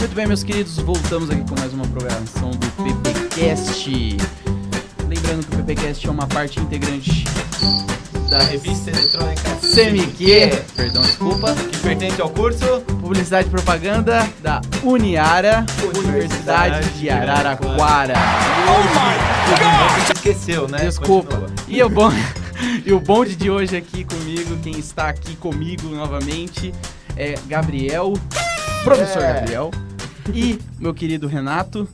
Muito bem, meus queridos, voltamos aqui com mais uma programação do PPcast. Lembrando que o PPcast é uma parte integrante da revista eletrônica CMQ, perdão, desculpa, que pertence ao curso Publicidade e Propaganda da Uniara, Universidade de Araraquara. Oh my God! Você esqueceu, né? Desculpa. E o bonde de hoje aqui comigo, quem está aqui comigo novamente é Gabriel, professor Gabriel, e meu querido Renato.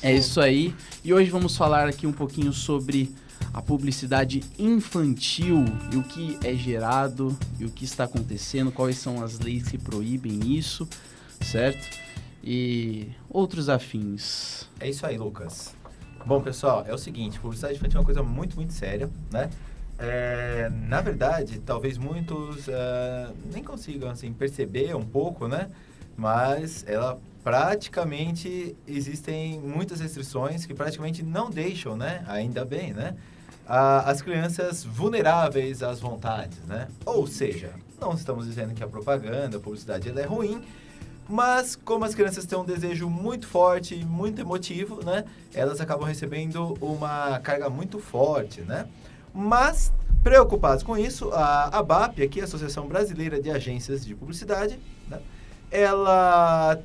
É isso aí. E hoje vamos falar aqui um pouquinho sobre a publicidade infantil e o que é gerado e o que está acontecendo, quais são as leis que proíbem isso, certo? E outros afins. É isso aí, Lucas. Bom, pessoal, é o seguinte, publicidade infantil é uma coisa muito, muito séria, né? Na verdade, talvez muitos nem consigam assim, perceber um pouco, né? Mas ela praticamente existem muitas restrições que praticamente não deixam, né? Ainda bem, né? As crianças vulneráveis às vontades, né? Ou seja, não estamos dizendo que a propaganda, a publicidade, ela é ruim, mas como as crianças têm um desejo muito forte, muito emotivo, né? Elas acabam recebendo uma carga muito forte, né? Mas, preocupados com isso, a ABAP, aqui, a Associação Brasileira de Agências de Publicidade, né? Ela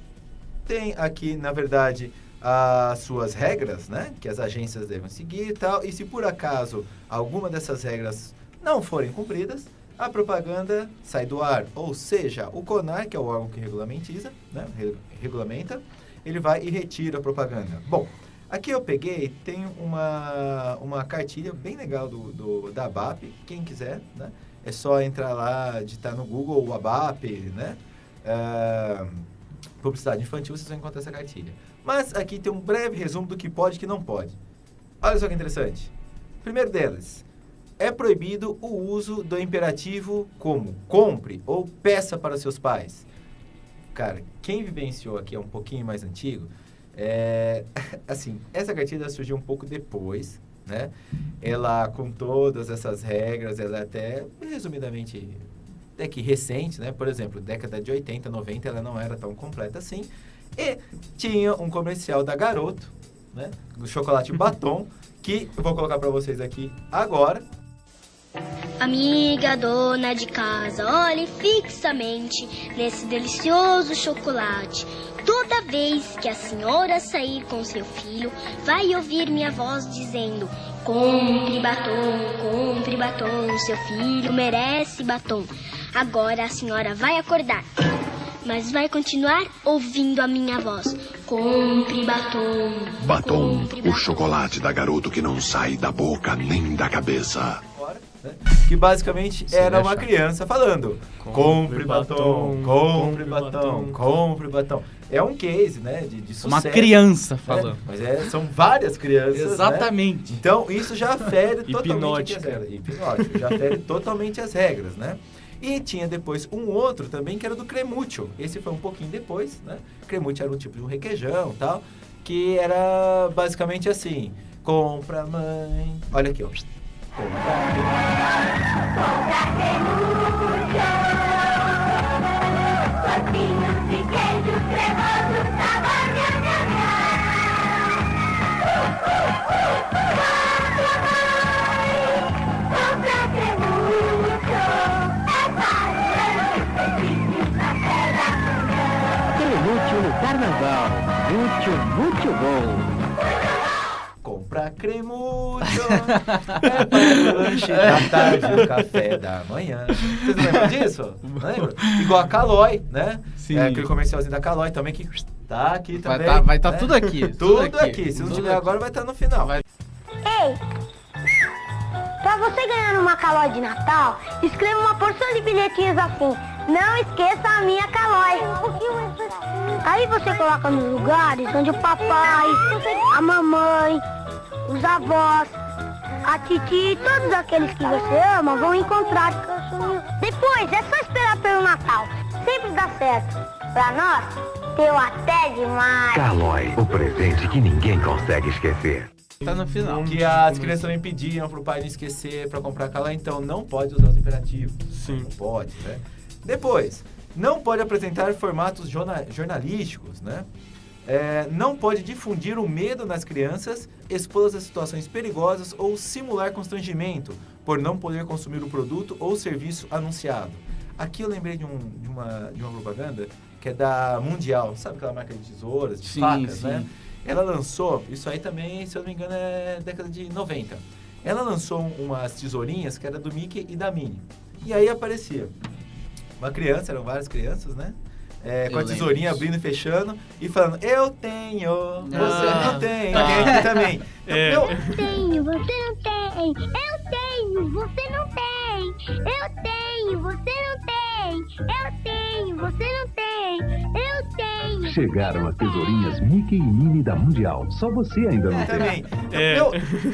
tem aqui, na verdade, as suas regras, né? Que as agências devem seguir e tal. E se por acaso alguma dessas regras não forem cumpridas, a propaganda sai do ar. Ou seja, o CONAR, que é o órgão que regulamentiza, né? Regulamenta, ele vai e retira a propaganda. Bom, aqui eu peguei, tem uma cartilha bem legal da ABAP, quem quiser, né? É só entrar lá, digitar no Google o ABAP, né? Publicidade infantil, vocês vão encontrar essa cartilha. Mas aqui tem um breve resumo do que pode e que não pode. Olha só que interessante. Primeiro deles, é proibido o uso do imperativo como compre ou peça para seus pais. Cara, quem vivenciou aqui é um pouquinho mais antigo, assim, essa cartilha surgiu um pouco depois, né? Ela, com todas essas regras, ela é até, resumidamente, até que recente, né? Por exemplo, década de 80, 90, ela não era tão completa assim. E tinha um comercial da Garoto, né? Do chocolate batom, que eu vou colocar para vocês aqui agora. Amiga dona de casa, olhe fixamente nesse delicioso chocolate. Toda vez que a senhora sair com seu filho, vai ouvir minha voz dizendo: compre batom, seu filho merece batom. Agora a senhora vai acordar, mas vai continuar ouvindo a minha voz. Compre batom. Batom, Compre o chocolate da Garoto que não sai da boca nem da cabeça. Que basicamente era uma criança falando: compre batom, compre batom, compre batom. É um case, né, de sucesso. Uma criança falando. Mas são várias crianças. Exatamente. Né? Então, isso já fere totalmente as regras. Hipnótico. Já fere totalmente as regras, né? E tinha depois um outro também, que era do Cremútil. Esse foi um pouquinho depois, né? Cremútil era um tipo de um requeijão e tal, que era basicamente assim: compra, mãe. Olha aqui, ó. Cremútil no carnaval, muito bom. Compra Cremútil, é para o lanche da tarde, o café da manhã. Vocês não lembram disso? Lembra? Igual a Calói, né? Sim. Aquele comercialzinho da Calói também, que tá aqui também. Vai tá né? tudo aqui. Tudo aqui. Se não tiver agora, vai estar no final. Ei, pra você ganhar uma Calói de Natal, escreva uma porção de bilhetinhos assim: não esqueça a minha Calói. Aí você coloca nos lugares onde o papai, a mamãe, os avós, a titi e todos aqueles que você ama vão encontrar. Depois é só esperar pelo Natal. Sempre dá certo. Pra nós, deu até demais. Calói, o presente que ninguém consegue esquecer. Tá no final. Que as crianças também pediam pro pai não esquecer pra comprar Calói, então não pode usar os imperativos. Sim. Não pode, né? Depois, Não pode apresentar formatos jornalísticos, né? Não pode difundir o medo nas crianças, expô-las a situações perigosas ou simular constrangimento por não poder consumir o produto ou serviço anunciado. Aqui eu lembrei de uma propaganda que é da Mundial, sabe aquela marca de tesouras, de facas, né? Ela lançou, isso aí também, se eu não me engano, é década de 90. Ela lançou umas tesourinhas que era do Mickey e da Minnie. E aí aparecia uma criança, eram várias crianças, né? Com a tesourinha abrindo e fechando e falando, eu tenho, você não tem, alguém também. Eu tenho, você não tem. Eu tenho, você não tem. Eu tenho, você não tem. Eu tenho, você não tem. Eu tenho. Chegaram as tesourinhas Mickey e Minnie da Mundial. Só você ainda não tem. Também.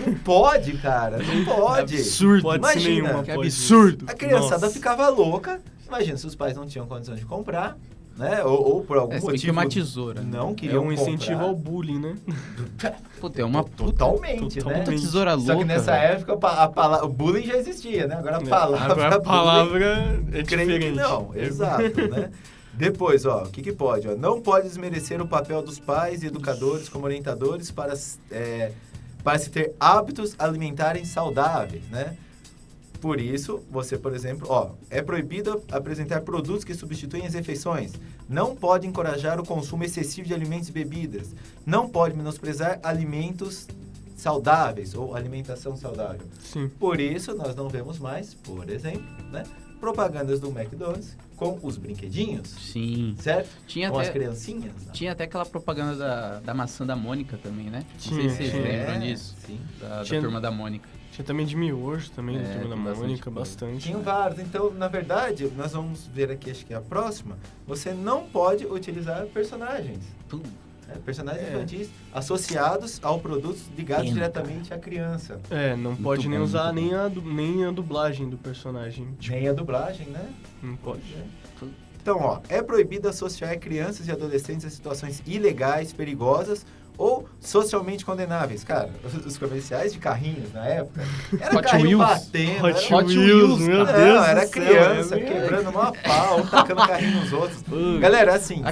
Não pode, cara. Não pode. Absurdo. Pode Imagina, nenhuma, que absurdo. A criançada Nossa. ficava louca. Imagina se os pais não tinham condição de comprar, né? Ou por algum motivo... Tem que uma tesoura. Não É queriam um incentivo comprar. ao bullying, né? Puta, é uma Totalmente, né? puta tesoura louca. Só que nessa velho. época o bullying já existia, né? Agora a palavra... Agora a palavra é creio que diferente. não, exato, né? Depois, ó, o que pode? Ó, não pode desmerecer o papel dos pais e educadores como orientadores para se ter hábitos alimentares saudáveis, né? Por isso, você, por exemplo, ó, é proibido apresentar produtos que substituem as refeições. Não pode encorajar o consumo excessivo de alimentos e bebidas. Não pode menosprezar alimentos saudáveis ou alimentação saudável. Sim. Por isso, nós não vemos mais, por exemplo, né, propagandas do McDonald's com os brinquedinhos, Sim. certo? Tinha com até- as criancinhas. Né? Tinha até aquela propaganda da maçã da Mônica também, né? Não sei Tinha, se vocês tinha. lembram disso. Sim. Da Tinha- turma da Mônica. Tinha também de miojo também, É, da turma da tem bastante Mônica, coisa. bastante. Tinham vários. Então, na verdade, nós vamos ver aqui, acho que é a próxima. Você não pode utilizar personagens. Né? Personagens infantis associados ao produto ligados Pena, diretamente à criança. Não pode nem bom, usar muito nem a dublagem do personagem. Tipo, Nem a dublagem, né? não pode. Então, ó, é proibido associar crianças e adolescentes a situações ilegais, perigosas ou socialmente condenáveis. Cara, os comerciais de carrinhos na época, era Hot carrinho Wheels. batendo, Hot era Wheels, meu Não, Deus era do céu, criança é quebrando uma pau, tacando carrinho nos outros. Galera, assim...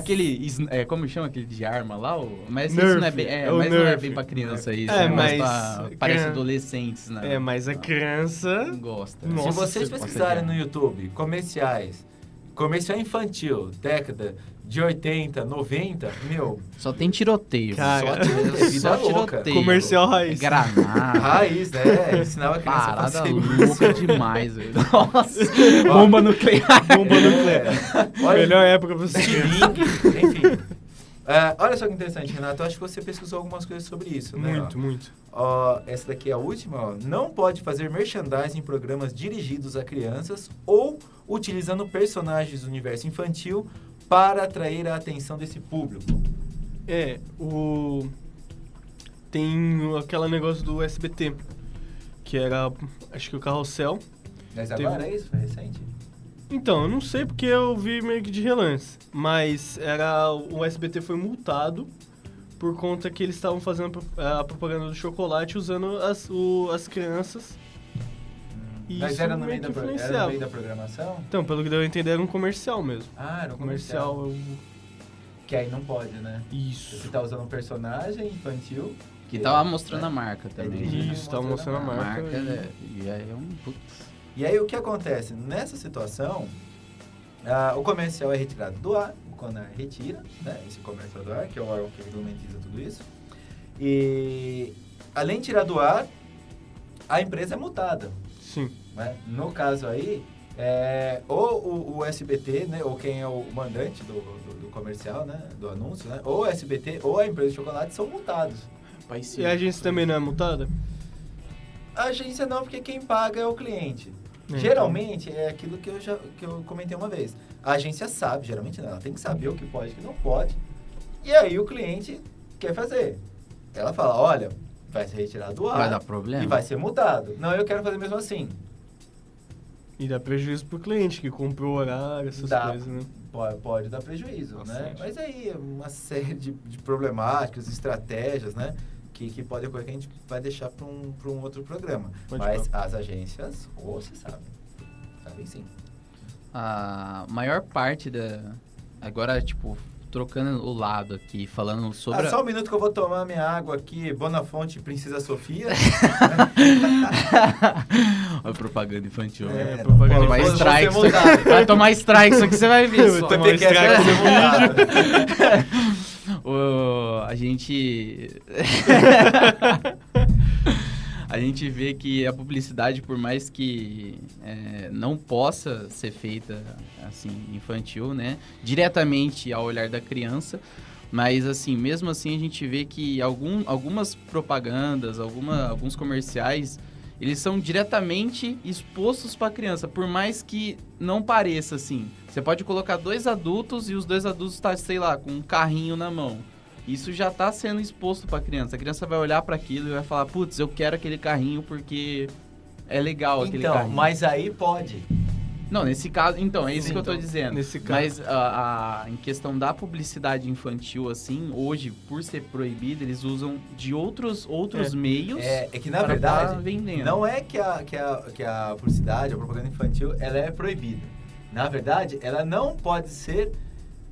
Como chama aquele de arma lá? Mas Nerf. isso não é bem, É o mas não é Nerf. bem pra criança isso. É, É, mais mas- parece crian- adolescentes, né? Mas a criança... Não gosta. Nossa, Se vocês você pesquisarem gosta no YouTube comercial infantil, década de 80, 90, meu, Só tem tiroteio. Cara, vida louca. Comercial raiz. Granada. raiz, né? Ensinava a criança a Parada fazer louca isso. demais, velho. Nossa. Bomba nuclear. Bomba nuclear. Olha, Melhor época pra você. estilingue, enfim. Olha só que interessante, Renato. Eu acho que você pesquisou algumas coisas sobre isso, né? Muito, muito. Ó, essa daqui é a última, ó. Não pode fazer merchandising em programas dirigidos a crianças ou utilizando personagens do universo infantil para atrair a atenção desse público. Tem aquele negócio do SBT, que era, acho que o Carrossel. Mas Teve- agora é isso? Foi recente? Então, eu não sei porque eu vi meio que de relance, mas o SBT foi multado por conta que eles estavam fazendo a propaganda do chocolate usando as crianças. E Mas isso era no, meio meio da que era no influenciava. meio da programação? Então, pelo que deu a entender, era um comercial mesmo. Ah, era um comercial. Comercial, Que aí não pode, né? isso. Você tá usando um personagem infantil. Que tava mostrando a marca também. dirigindo, Isso, tava mostrando a A marca. marca é um... Putz. E aí o que acontece? Nessa situação, o comercial é retirado do ar, o CONAR retira, né, esse comercial do ar, que é o órgão que regulamentiza tudo isso. E além de tirar do ar, a empresa é multada. Sim. Né? No caso aí, ou o SBT, né, ou quem é o mandante do comercial, né, do anúncio, né, ou o SBT ou a empresa de chocolate são multados. E a agência também não é multada? A agência não, porque quem paga é o cliente. Então. Geralmente, é aquilo que eu comentei uma vez. A agência sabe, geralmente não, ela tem que saber o que pode e o que não pode. E aí o cliente quer fazer. Ela fala, olha, vai ser retirado do ar. Vai dar problema? E vai ser multado. Não, eu quero fazer mesmo assim. E dá prejuízo pro cliente que comprou o horário, essas Dá. coisas, né? Pode dar prejuízo, né? Bastante. Mas aí é uma série de problemáticas, estratégias, né? Que pode ocorrer que a gente vai deixar para um outro programa. Pode Mas falar. as agências, você sabe. Sabem sim. a maior parte da... Agora, tipo, trocando o lado aqui, falando sobre... Só um minuto que eu vou tomar minha água aqui, Bonafonte, Princesa Sofia. Olha propaganda infantil. propaganda Vai tomar vou strike. ser mudado. Vai tomar strike, isso aqui você vai ver. Vai só. tomar strike no A gente... A gente vê que a publicidade, por mais que não possa ser feita assim, infantil, né? Diretamente ao olhar da criança, mas assim, mesmo assim a gente vê que algumas propagandas, alguns comerciais, eles são diretamente expostos para a criança, por mais que não pareça assim. Você pode colocar 2 adultos e os 2 adultos estão, sei lá, com um carrinho na mão. Isso já está sendo exposto para a criança. A criança vai olhar para aquilo e vai falar, putz, eu quero aquele carrinho porque é legal aquele carrinho. Mas aí pode. Não, nesse caso... Então, é isso que eu tô dizendo. Nesse caso. Mas em questão da publicidade infantil, assim, hoje, por ser proibido, eles usam de outros meios É que, na para verdade, tá vendendo. não é que a publicidade, a propaganda infantil, ela é proibida. Na verdade, ela não pode ser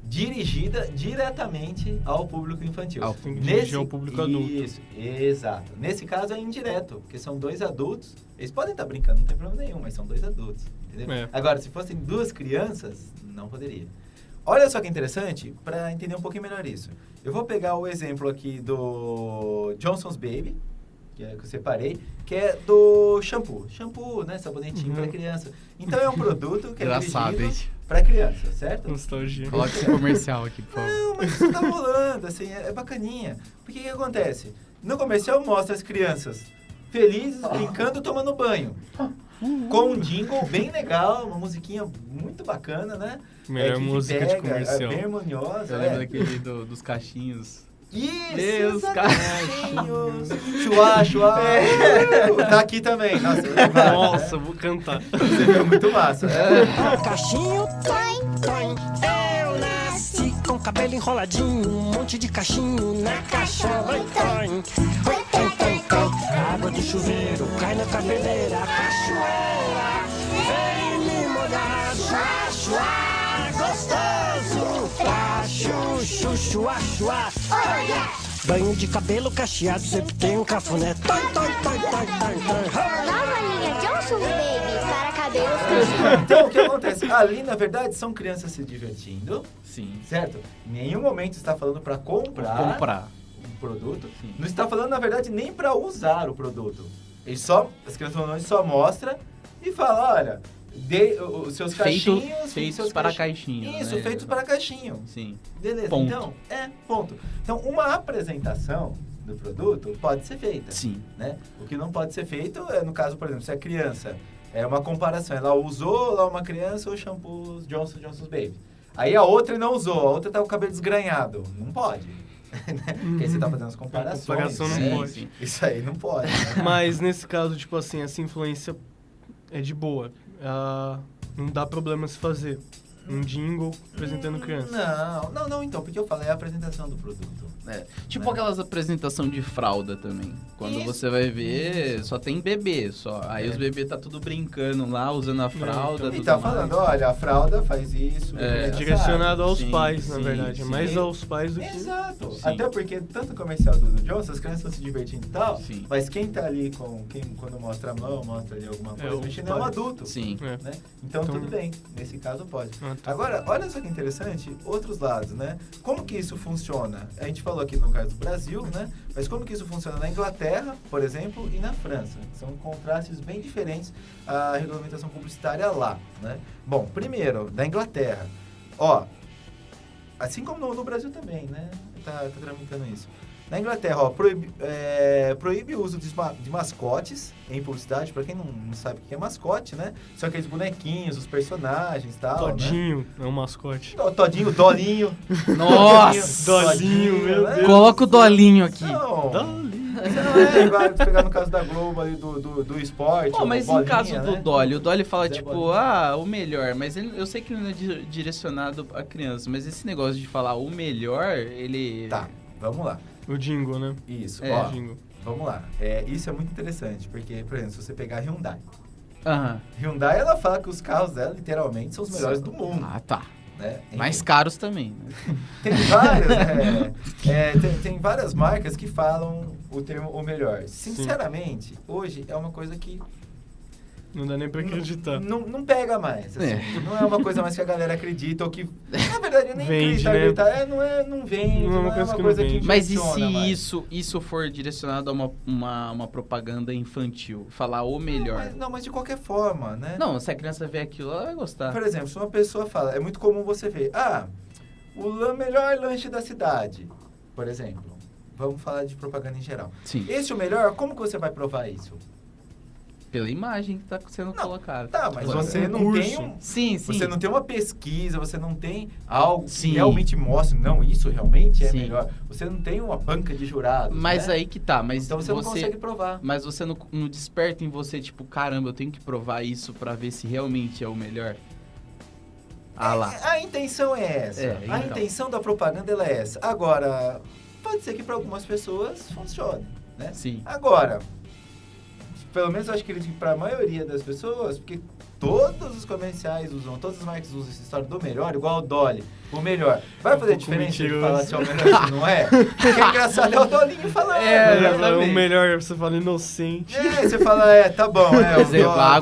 dirigida diretamente ao público infantil. Tem que dirigir ao público adulto. Isso, exato. Nesse caso é indireto, porque são 2 adultos. Eles podem estar brincando, não tem problema nenhum, mas são 2 adultos, entendeu? Agora, se fossem 2 crianças, não poderia. Olha só que interessante, para entender um pouquinho melhor isso. Eu vou pegar o exemplo aqui do Johnson's Baby, que eu separei, que é do shampoo. Shampoo, né? Sabonetinho para criança. Então é um produto que é dirigido para criança, certo? Nostalgia. Coloca esse comercial aqui, por favor. Não, mas isso tá rolando, assim, é bacaninha. Porque o que acontece? No comercial mostra as crianças felizes, brincando, tomando banho. Com um jingle bem legal, uma musiquinha muito bacana, né? Melhor música de comercial. Bem harmoniosa. Eu lembro daquele dos cachinhos. Isso, Deus, cachinhos. Chua. Tá aqui também. Nossa, vou cantar. Você viu, muito massa. Cachinho, toim. Eu nasci com cabelo enroladinho, um monte de cachinho na cachola. Toim. Água do chuveiro cai na cabeleira, cachoeira. Vem me molhar, chua, gostoso. Chua. Banho de cabelo cacheado, sempre tem um cafuné. Nova linha Johnson's Baby para cabelos crescidos. Então, o que acontece? Ali, na verdade, são crianças se divertindo. Sim. Certo? Em nenhum momento está falando para comprar um produto. Sim. Não está falando, na verdade, nem para usar o produto. As crianças só mostra e fala, olha, os seus caixinhos... Feitos para caixinho. Isso, né? feitos para caixinho. Sim. Beleza, Ponto. então, ponto. Então, uma apresentação do produto pode ser feita. Sim. Né? O que não pode ser feito é, no caso, por exemplo, se a criança... É uma comparação. Ela usou lá uma criança o shampoo Johnson's Baby. Aí a outra não usou. A outra tá com o cabelo desgranhado. Não pode. Porque aí você tá fazendo as comparações. Comparação não pode. Sim. Isso aí não pode. Né? Mas nesse caso, tipo assim, essa influência é de boa. Não dá problema se fazer um jingle apresentando criança. Não, então, porque eu falei a apresentação do produto. Tipo aquelas apresentação de fralda também. Quando você vai ver, só tem bebê, só. Aí os bebês tá tudo brincando lá, usando a fralda. E tá falando, olha, a fralda faz isso. É direcionado aos Sim, pais, na sim, verdade. É sim. mais aos pais do que... Exato. Sim. Até porque, tanto o comercial do Johnson, as crianças estão se divertindo e tal, Sim. mas quem tá ali quando mostra a mão, mostra ali alguma coisa, mexendo, é um adulto. Sim. Né? Então, tudo bem. Nesse caso, pode. Tá. Agora, olha só que interessante, outros lados, né? Como que isso funciona? A gente falou aqui no caso do Brasil, né? Mas como que isso funciona na Inglaterra, por exemplo, e na França? São contrastes bem diferentes a regulamentação publicitária lá, né? Bom, primeiro, da Inglaterra. Ó, assim como no Brasil também, né? Tá tramitando isso. Na Inglaterra, ó, proíbe o uso de mascotes em publicidade. Pra quem não sabe o que é mascote, né? São aqueles bonequinhos, os personagens e tal. Todinho é um mascote. Todinho, Dolinho. Nossa! Dolinho, meu né? Deus. Coloca o Dolinho aqui. Não, Dolinho. não é igual se pegar no caso da Globo ali do esporte. Pô, mas Bolinha, em caso do né? Dolly, o Dolly fala Zé tipo, Bolinha. o melhor, mas eu sei que não é direcionado a criança, mas esse negócio de falar o melhor, ele... Tá, vamos lá. O jingle, né? Isso, É. ó, Jingle. vamos lá. Isso é muito interessante, porque, por exemplo, se você pegar a Hyundai, Aham. Hyundai, ela fala que os carros dela, literalmente, são os melhores do mundo. Ah, tá. Né? Mais caros também, né? Tem várias, tem várias marcas que falam o termo o melhor. Sinceramente, hoje é uma coisa que Não dá nem pra acreditar. não pega mais, assim. Não é uma coisa mais que a galera acredita ou que, na verdade, nem Vende, acredita, né? Não vende, Não é uma coisa que que Mas e funciona se mais. isso for direcionado a uma propaganda infantil? Falar o melhor. Mas de qualquer forma, né? Não, se a criança ver aquilo, ela vai gostar. Por exemplo, se uma pessoa fala, é muito comum você ver, o melhor lanche da cidade, por exemplo. Vamos falar de propaganda em geral. Sim. Esse é o melhor, como que você vai provar isso? Pela imagem que tá sendo colocada. Tá, mas Claro. você não tem Sim. Você não tem uma pesquisa, você não tem algo Sim. que realmente mostre, não, isso realmente é Sim. melhor. Você não tem uma banca de jurados, Mas né? aí que tá, mas Então você não consegue provar. Mas você não desperta em você, tipo, caramba, eu tenho que provar isso pra ver se realmente é o melhor? Ah lá. A intenção é essa. A Então. intenção da propaganda ela é essa. Agora, pode ser que para algumas pessoas funcione, né? Sim. Agora, pelo menos eu acho que para a maioria das pessoas, porque todos os comerciais usam, todas as marcas usam essa história do melhor, igual o Dolly, o melhor. Vai fazer diferença de falar se é o melhor se não é? Porque é engraçado, é o Dolinho falando. O melhor, você fala inocente. Você fala, tá bom, Por exemplo, a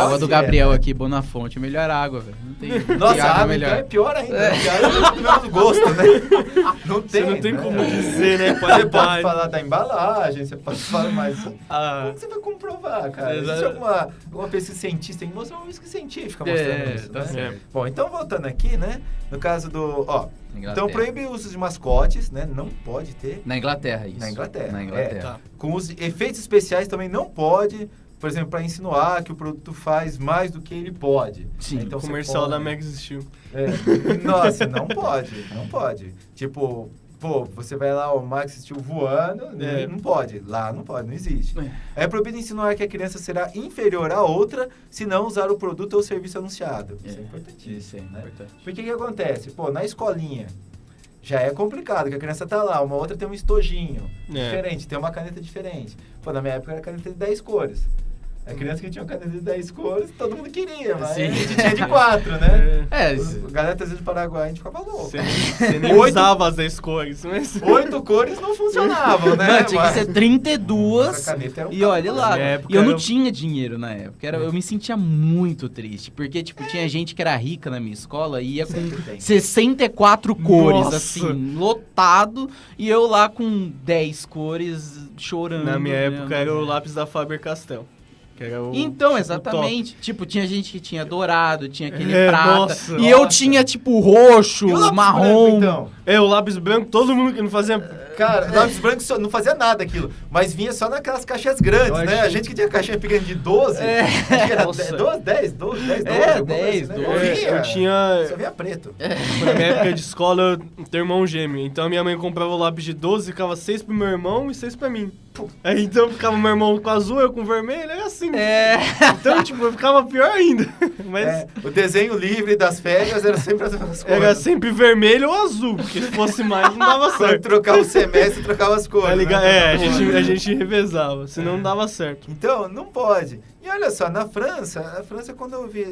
água do Gabriel é. aqui, Bonafonte, melhor água, velho. Não tem. Nossa, tem a água melhor. então é pior ainda. Porque a água tem o mesmo gosto, né? Não tem. Você não tem né? como dizer, né? Você pode falar da embalagem, você pode falar mais. Como que você vai comprovar, cara? Exato. Existe alguma pesquisa científica, tem que mostrar uma pesquisa científica mostrando isso, tá né? certo. Bom, então voltando aqui, né? No caso do. Inglaterra. Então proíbe o uso de mascotes, né? Não pode ter. Na Inglaterra, isso. Na Inglaterra. Na Inglaterra. Tá. Com os efeitos especiais também não pode, por exemplo, para insinuar que o produto faz mais do que ele pode. Sim. Então, O você comercial pode- da Max Steel. Nossa, não pode. Tipo, você vai lá, o Max Steel voando, não pode. Lá não pode, não existe. É proibido insinuar que a criança será inferior à outra se não usar o produto ou serviço anunciado. Isso é importantíssimo, Isso é né? importante. Porque o que acontece? Na escolinha já é complicado, que a criança tá lá, uma outra tem um estojinho diferente, tem uma caneta diferente. Na minha época era caneta de 10 cores. A criança que tinha uma caneta de 10 cores, todo mundo queria, mas Sim. a gente tinha de 4, né? A galera trazia do Paraguai, a gente ficava louco. Você nem usava as 10 cores, mas... 8 cores não funcionavam, né? Não, tinha que ser 32 Essa caneta era um e olha lá. Na época E eu não era- tinha dinheiro na época. Eu me sentia muito triste. Porque, tipo, tinha gente que era rica na minha escola e ia com Sempre tem. 64 cores, Nossa. assim, lotado. E eu lá com 10 cores, chorando. Na minha época né? era o lápis da Faber-Castell. Que era o, Então, tipo, exatamente. Tipo, tinha gente que tinha dourado, tinha aquele É, prata. nossa. E eu tinha, tipo, roxo, E o lápis marrom. branco, então? O lápis branco, todo mundo que não fazia... Cara, lápis branco só não fazia nada aquilo, mas vinha só naquelas caixas grandes, Eu né? achei- A gente que tinha caixinha pequena de 12, acho que era Nossa. 12, 10, 12, É, alguma coisa 10, assim, né? 12. Vinha, Eu tinha... Só via preto. Na minha época de escola, eu tenho irmão gêmeo. Então minha mãe comprava o lápis de 12, ficava 6 pro meu irmão e 6 pra mim. Aí então ficava meu irmão com azul, eu com vermelho, era assim. Então, tipo, eu ficava pior ainda. Mas O desenho livre das férias era sempre as mesmas cores. era sempre vermelho ou azul, porque se fosse mais não dava Quando certo. trocava o semestre, trocava as cores. Tá ligado? né? A gente revezava, senão não dava certo. Então, não pode. E olha só, a França, quando eu vi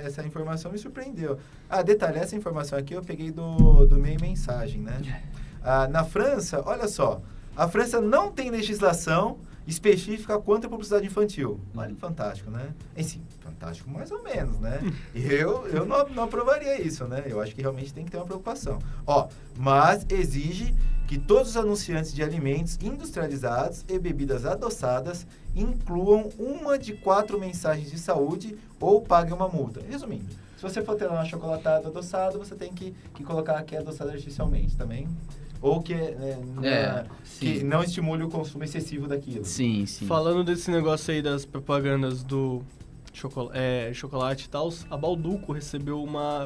essa informação, me surpreendeu. Detalhe, essa informação aqui eu peguei do meio mensagem, né? Na França, olha só, a França não tem legislação específica quanto à publicidade infantil. Olha, fantástico, né? Enfim, fantástico mais ou menos, né? Eu não aprovaria isso, né? Eu acho que realmente tem que ter uma preocupação. Mas exige que todos os anunciantes de alimentos industrializados e bebidas adoçadas incluam uma de 4 mensagens de saúde ou paguem uma multa. Resumindo, se você for ter lá um chocolatado adoçado, você tem que colocar que é adoçado artificialmente também. Ou que, que não estimule o consumo excessivo daquilo. Sim. Falando desse negócio aí das propagandas do chocolate e tal, a Balduco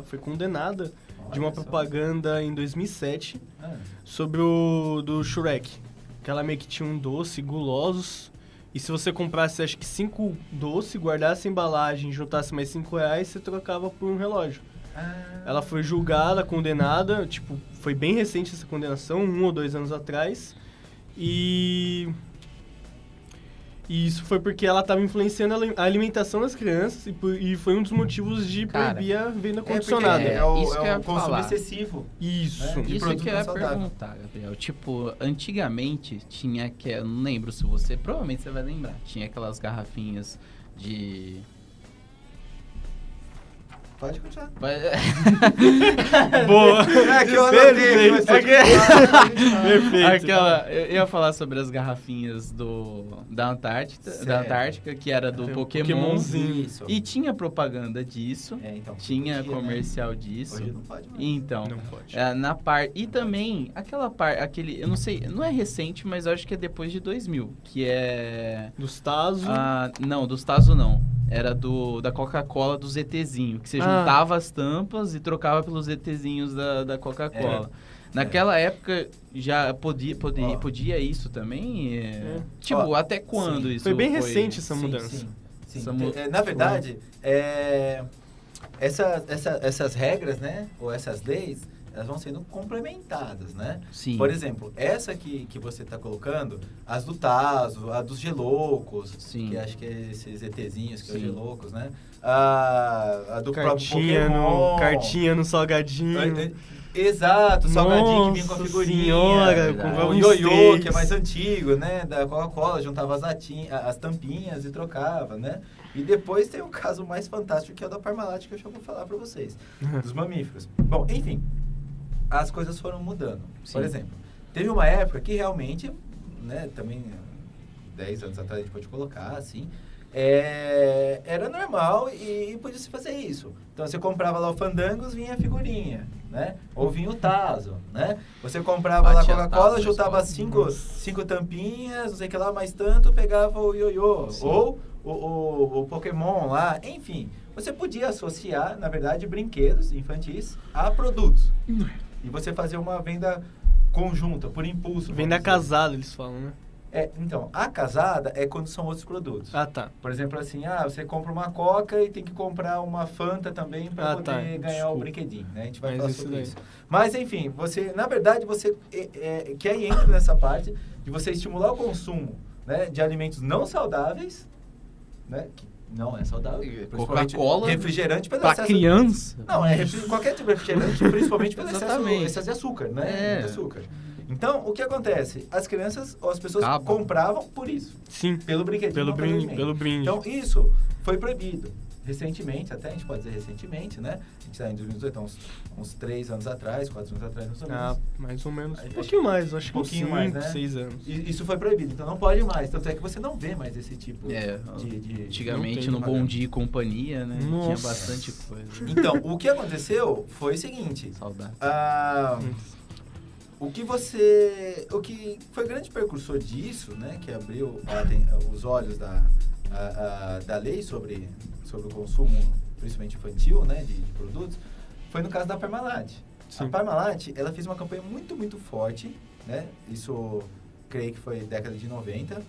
foi condenada de uma propaganda em 2007 sobre o do Shrek. Que ela meio que tinha um doce, gulosos, e se você comprasse, acho que 5 doces, guardasse a embalagem e juntasse mais R$5, você trocava por um relógio. Ela foi julgada, condenada, tipo, foi bem recente essa condenação, 1 ou 2 anos atrás. E E isso foi porque ela estava influenciando a alimentação das crianças e foi um dos motivos de proibir a venda condicionada. Isso que eu ia consumo falar. excessivo. Isso. Né? De Isso produto que eu ia não saudável. perguntar, Gabriel. Tipo, antigamente tinha que... Eu não lembro se você... Provavelmente você vai lembrar. Tinha aquelas garrafinhas de... Pode continuar. Boa. É que eu anotei. Perfeito. Eu ia falar sobre as garrafinhas da Antártica, que era do Tem um Pokémon. Pokémonzinho. Isso. E tinha propaganda disso. Então, Tinha podia, comercial né? disso. Hoje não pode mais. Então, Não pode. na parte... E também, aquela parte... Eu não sei, não é recente, mas eu acho que é depois de 2000. Que é... Dos Tazo. Não, dos Tazo não. Era da Coca-Cola, do ZTzinho. Que você juntava as tampas e trocava pelos ZTzinhos da Coca-Cola. Naquela época, já podia isso também? Tipo, até quando isso Foi bem recente essa Sim, mudança. sim. Essa Na verdade, essas regras, né? Ou essas leis, elas vão sendo complementadas, né? Sim. Por exemplo, essa que você está colocando, as do Tazo, a dos Geloucos, Sim. que acho que é esses ETzinhos, que é os Sim. Geloucos, né? A do próprio Pokémon. Cartinha no salgadinho. Exato, o salgadinho que vinha com a Nossa figurinha. senhora, verdade. comprava O uns ioiô, três. que é mais antigo, né? Da Coca-Cola, juntava as tampinhas e trocava, né? E depois tem o caso mais fantástico, que é o da Parmalat, que eu já vou falar pra vocês. Dos mamíferos. Bom, enfim, as coisas foram mudando. Sim. Por exemplo, teve uma época que realmente, né, também 10 anos atrás a gente pode colocar, assim, era normal e podia se fazer isso. Então você comprava lá o Fandangos, vinha a figurinha, né? Ou vinha o Tazo, né? Você comprava lá a Batia Coca-Cola, Tazo, juntava cinco tampinhas, não sei o que lá, mais tanto, pegava o ioiô. Sim. Ou o Pokémon lá, enfim. Você podia associar, na verdade, brinquedos infantis a produtos. E você fazia uma venda conjunta, por impulso. Venda vamos dizer. casada, eles falam, né? Então, a casada é quando são outros produtos. Ah, tá. Por exemplo, assim, você compra uma Coca e tem que comprar uma Fanta também para poder ganhar desculpa. o brinquedinho, né? A gente vai Mas falar isso sobre daí. isso. Mas, enfim, na verdade, você que aí entra nessa parte de você estimular o consumo, né, de alimentos não saudáveis, né, que não é saudável. principalmente Coca-Cola refrigerante pelo pra excesso... criança. Não, qualquer tipo de refrigerante, principalmente pelo Exatamente. excesso de açúcar, né? É. De açúcar. Então, o que acontece? As crianças ou as pessoas Acaba. compravam por isso. Sim. Pelo brinquedinho. Pelo não pelo brinde. alimento. Pelo brinde. Então, isso foi proibido. Recentemente, até a gente pode dizer recentemente, né? A gente está em 2018, então uns 3 anos atrás, 4 anos atrás, mais ou menos. Mais ou menos. Um Acho- pouquinho mais, acho que uns pouquinho 5, mais, né? 6 anos. E isso foi proibido, então não pode mais. Tanto é que você não vê mais esse tipo de Antigamente não no tem Bom Dia e Companhia, né? Tinha Nossa. bastante coisa. Então, o que aconteceu foi o seguinte. Saudade. O que foi grande precursor disso, né, que abriu os olhos da lei sobre o consumo, principalmente infantil, né, de produtos, foi no caso da Parmalat. Sim. A Parmalat, ela fez uma campanha muito, muito forte, né, isso creio que foi década de 90,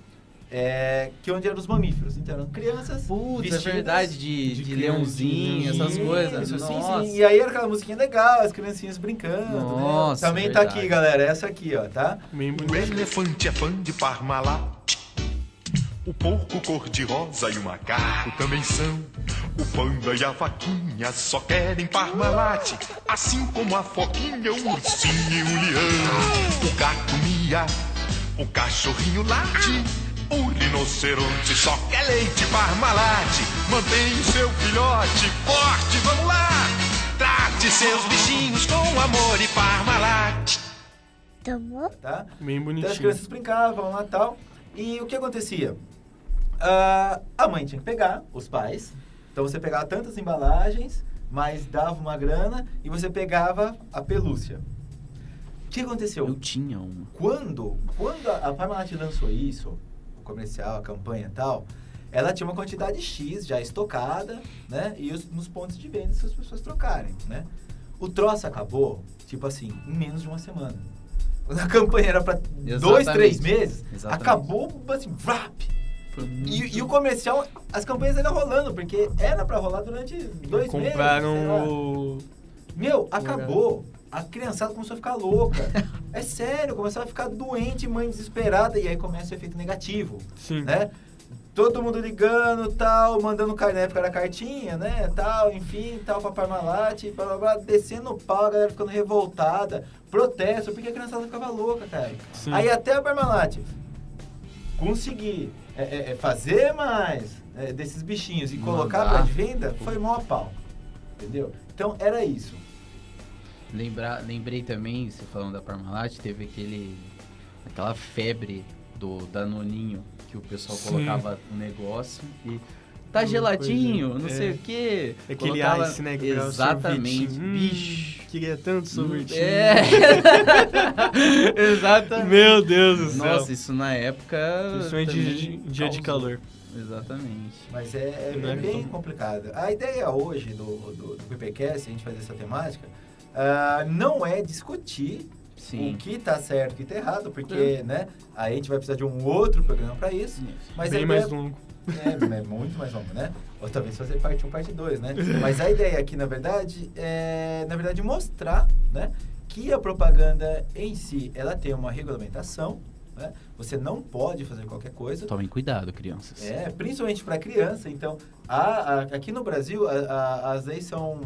que onde eram os mamíferos. Então eram crianças Putz, é vestidas verdade, de leãozinho, essas coisas. Isso, sim, Nossa. sim. E aí era aquela musiquinha legal, as criancinhas brincando, Nossa, né? Também tá verdade. aqui, galera, essa aqui, ó, tá? Bem O bonito. elefante é fã de Parmalat. O porco cor-de-rosa e o macaco também são. O panda e a vaquinha só querem Parmalat. Assim como a foquinha, o ursinho e o leão. O gato mia, o cachorrinho late. O rinoceronte só quer leite Parmalat. Mantenha o seu filhote forte, vamos lá. Trate seus bichinhos com amor e Parmalat. Tomou? Tá? Bem Então as bonitinho. crianças brincavam lá e tal. E o que acontecia? A mãe tinha que pegar, os pais. Então você pegava tantas embalagens, mas dava uma grana e você pegava a pelúcia. O que aconteceu? Eu tinha uma. Quando a Parmalat lançou isso, o comercial, a campanha e tal, ela tinha uma quantidade X já estocada, né? E nos pontos de venda se as pessoas trocarem, né? O troço acabou, tipo assim, em menos de uma semana. Quando a campanha era para 2, 3 meses, Exatamente. acabou assim, vrap! Foi muito... E o comercial, as campanhas ainda rolando, porque era pra rolar durante 2 meses. Compraram sei lá. o... Meu, acabou. A criançada começou a ficar louca. É sério, começou a ficar doente, mãe desesperada, e aí começa o efeito negativo, Sim. né? todo mundo ligando, tal, mandando na época era cartinha, né, tal, enfim, tal, pra Parmalat, blá, blá, blá, descendo o pau, a galera ficando revoltada, protesto, porque a criançada ficava louca, cara. Sim. Aí até a Parmalat conseguir fazer mais desses bichinhos e colocar pra de venda, foi mó a pau, entendeu? Então, era isso. Lembrei também, você falando da Parmalat, teve aquela febre do Danoninho, que o pessoal colocava no negócio e tá geladinho, não sei o quê. Aquele Colocava... ice, né? Que exatamente, bicho. Queria tanto sorvetinho. Exatamente. Meu Deus do céu. Nossa, isso na época... Principalmente dia de calor. Exatamente. Mas é bem complicado. A ideia hoje do PPcast, a gente fazer essa temática, não é discutir o que tá certo e o que tá errado, porque, né, a gente vai precisar de um outro programa para isso. Mas bem mais longo. É muito mais longo, né? Ou talvez fazer parte 1, parte 2, né? Mas a ideia aqui, na verdade, é mostrar, né, que a propaganda em si, ela tem uma regulamentação, né? Você não pode fazer qualquer coisa. Tomem cuidado, crianças. Principalmente para criança. Então, aqui no Brasil, as leis são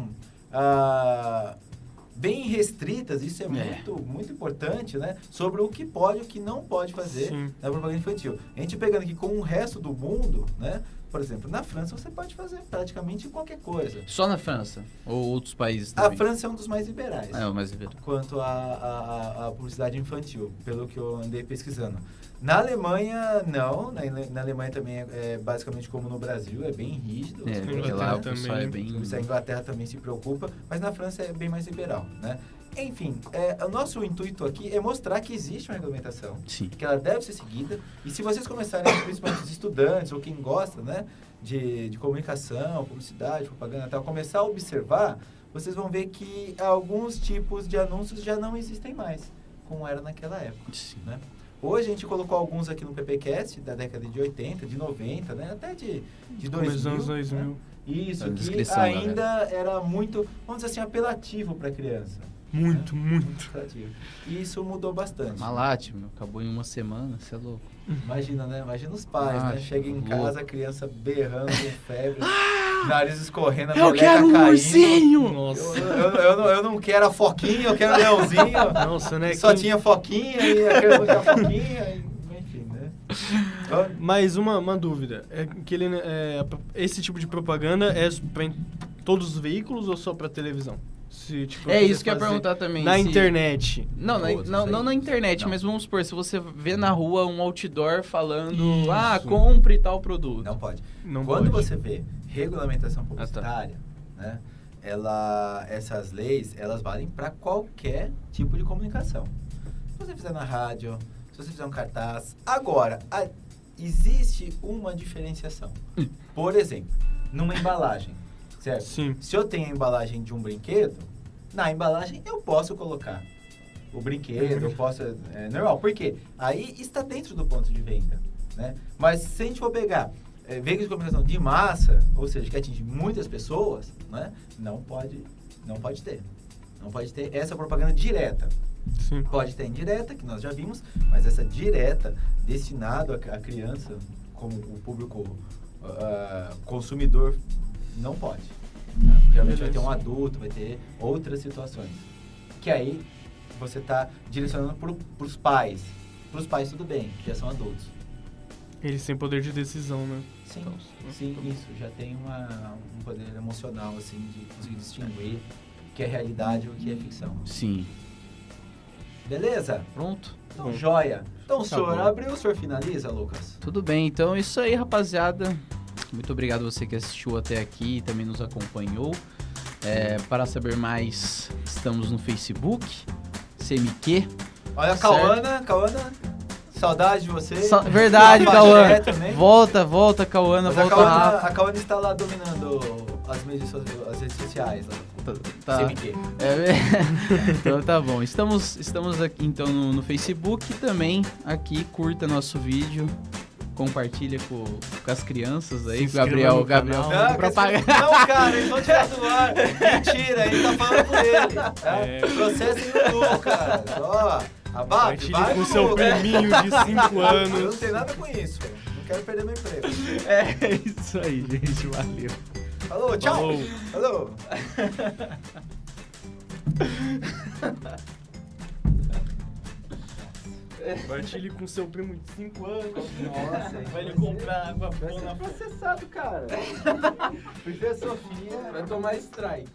bem restritas. Isso é muito importante, né? Sobre o que pode e o que não pode fazer na propaganda infantil. A gente pegando aqui com o resto do mundo, né? Por exemplo, na França você pode fazer praticamente qualquer coisa. Só na França? Ou outros países também? A França é um dos mais liberais. É o mais liberal. Quanto à publicidade infantil, pelo que eu andei pesquisando. Na Alemanha, não. Na Alemanha também é basicamente como no Brasil, é bem rígido. Lá o pessoal é bem... A Inglaterra também se preocupa, mas na França é bem mais liberal, né? Enfim, o nosso intuito aqui é mostrar que existe uma regulamentação, que ela deve ser seguida, e se vocês começarem, principalmente os estudantes, ou quem gosta, né, de comunicação, publicidade, propaganda e tal, começar a observar, vocês vão ver que alguns tipos de anúncios já não existem mais, como era naquela época, né? Hoje a gente colocou alguns aqui no PPcast, da década de 80, de 90, né, até de 2000. Anos 2000. Né? Isso, que ainda era muito, vamos dizer assim, apelativo para a criança. Muito. E isso mudou bastante. Parmalat, acabou em uma semana, você é louco. Imagina, né? Imagina os pais, né? Chega em casa, a criança berrando com febre, nariz escorrendo, a boleca caindo. Eu quero um ursinho! Nossa. Eu não quero a foquinha, eu quero o leãozinho. Nossa, né? Só tinha foquinha e a criança não tinha foquinha, enfim, né? Mas uma dúvida, esse tipo de propaganda é para todos os veículos ou só para televisão? Isso que eu ia perguntar também. Na internet. Não na internet, mas vamos supor, se você vê na rua um outdoor falando, compre tal produto. Não pode. Quando você vê regulamentação publicitária, né, essas leis, elas valem para qualquer tipo de comunicação. Se você fizer na rádio, se você fizer um cartaz. Agora, existe uma diferenciação. Por exemplo, numa embalagem. Certo? Sim. Se eu tenho a embalagem de um brinquedo, na embalagem eu posso colocar o brinquedo, eu posso... normal, por quê? Aí está dentro do ponto de venda, né? Mas se a gente for pegar veículos de comunicação de massa, ou seja, que atinge muitas pessoas, né? Não pode ter. Não pode ter essa propaganda direta. Sim. Pode ter indireta, que nós já vimos, mas essa direta, destinada à criança, como o público consumidor, não pode. Tá? Geralmente vai ter um adulto, vai ter outras situações. Que aí você está direcionando para os pais. Para os pais tudo bem, que já são adultos. Eles têm poder de decisão, né? Sim, isso. Já tem um poder emocional, assim, de conseguir distinguir o que é realidade e o que é ficção. Sim. Beleza? Pronto. Então, joia. Então, o senhor abriu, o senhor finaliza, Lucas? Tudo bem, então é isso aí, rapaziada. Muito obrigado você que assistiu até aqui e também nos acompanhou. Para saber mais, estamos no Facebook, CMQ. Olha a Cauana, saudade de você. Verdade, Cauana. Volta, Cauana, volta rápido. A Cauana está lá dominando as redes sociais. Lá. Tá. CMQ. Então tá bom. Estamos aqui então no Facebook e também aqui, curta nosso vídeo. Compartilha com as crianças aí, Gabriel propaganda. Não, cara, eles vão tirar do ar. Mentira, ele tá falando com ele. Tá? Processem o Lu, cara. Ó, abate, vai com seu priminho de 5 anos. Eu não tenho nada com isso. Não quero perder meu emprego. É isso aí, gente. Valeu. Falou, tchau. Falou. Partilhe com seu primo de 5 anos. Nossa, Vai ele comprar água vai boa ser na processado, cara. Princesa Sofia Vai tomar strike.